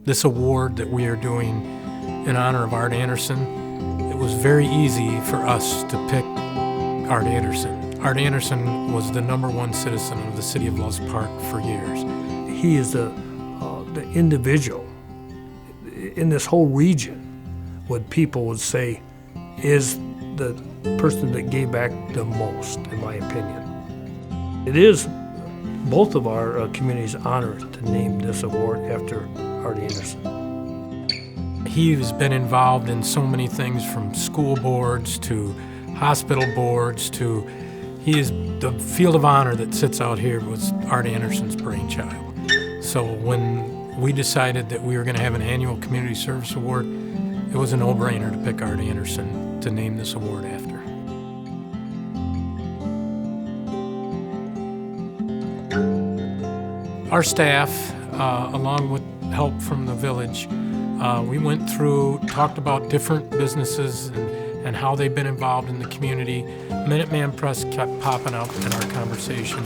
This award that we are doing in honor of Art Anderson, it was very easy for us to pick Art Anderson. Art Anderson was the #1 citizen of the city of Loves Park for years. He is the individual in this whole region, what people would say is the person that gave back the most, in my opinion. It is both of our communities' honor to name this award after Art Anderson. He has been involved in so many things, from school boards to hospital boards to, he is the field of honor that sits out here was Art Anderson's brainchild. So when we decided that we were going to have an annual community service award, it was a no-brainer to pick Art Anderson to name this award after. Our staff, along with help from the village, we went through, talked about different businesses and how they've been involved in the community. Minuteman Press kept popping up in our conversation.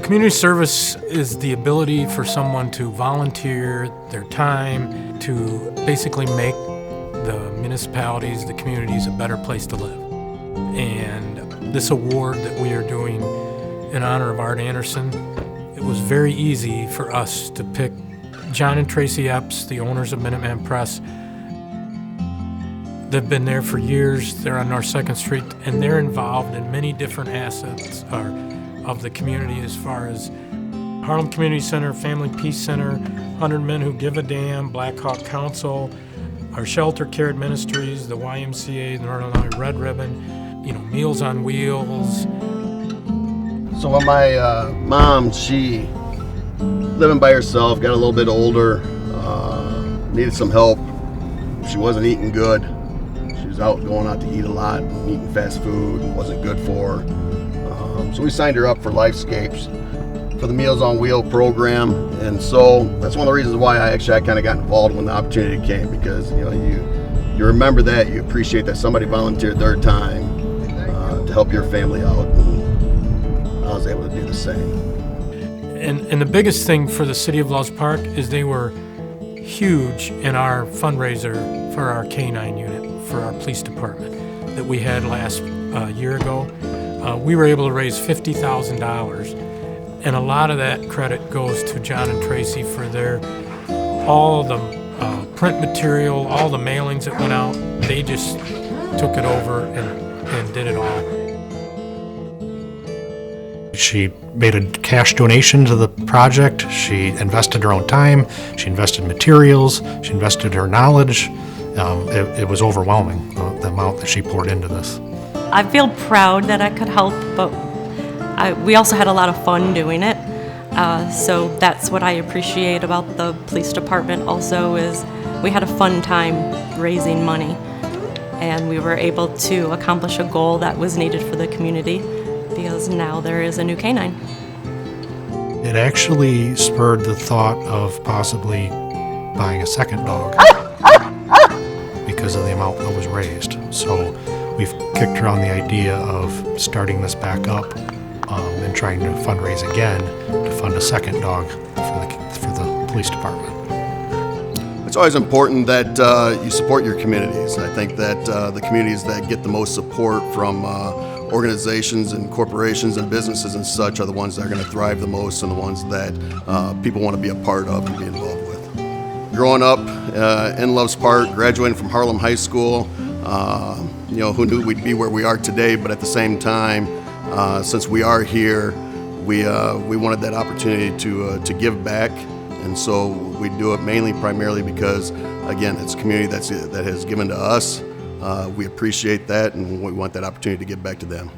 Community service is the ability for someone to volunteer their time to basically make the municipalities, the communities, a better place to live. And this award that we are doing in honor of Art Anderson, it was very easy for us to pick John and Tracy Epps, the owners of Minuteman Press. They've been there for years. They're on North 2nd Street, and they're involved in many different assets of the community, as far as Harlem Community Center, Family Peace Center, 100 Men Who Give a Damn, Black Hawk Council, our Shelter Care Ministries, the YMCA, the Northern Illinois Red Ribbon, Meals on Wheels. So when my mom, she living by herself, got a little bit older, needed some help. She wasn't eating good. She was going out to eat a lot, eating fast food, and wasn't good for her. So we signed her up for Lifescapes for the Meals on Wheels program, and so that's one of the reasons why I kind of got involved when the opportunity came, because you remember that, you appreciate that somebody volunteered their time to help your family out, and I was able to do the same. And the biggest thing for the City of Loves Park is they were huge in our fundraiser for our K-9 unit, for our police department that we had last year ago. We were able to raise $50,000, and a lot of that credit goes to John and Tracy for all the print material, all the mailings that went out. They just took it over and did it all. She made a cash donation to the project. She invested her own time. She invested materials. She invested her knowledge. It was overwhelming, the amount that she poured into this. I feel proud that I could help, but we also had a lot of fun doing it. So that's what I appreciate about the police department also, is we had a fun time raising money, and we were able to accomplish a goal that was needed for the community, because now there is a new K-9. It actually spurred the thought of possibly buying a second dog because of the amount that was raised. So we've kicked around the idea of starting this back up and trying to fundraise again to fund a second dog for the police department. It's always important that you support your communities. I think that the communities that get the most support from organizations and corporations and businesses and such are the ones that are going to thrive the most, and the ones that people want to be a part of and be involved with. Growing up in Loves Park, graduating from Harlem High School, who knew we'd be where we are today, but at the same time, since we are here, we wanted that opportunity to give back, and so we do it primarily because, again, it's a community that has given to us. We appreciate that, and we want that opportunity to give back to them.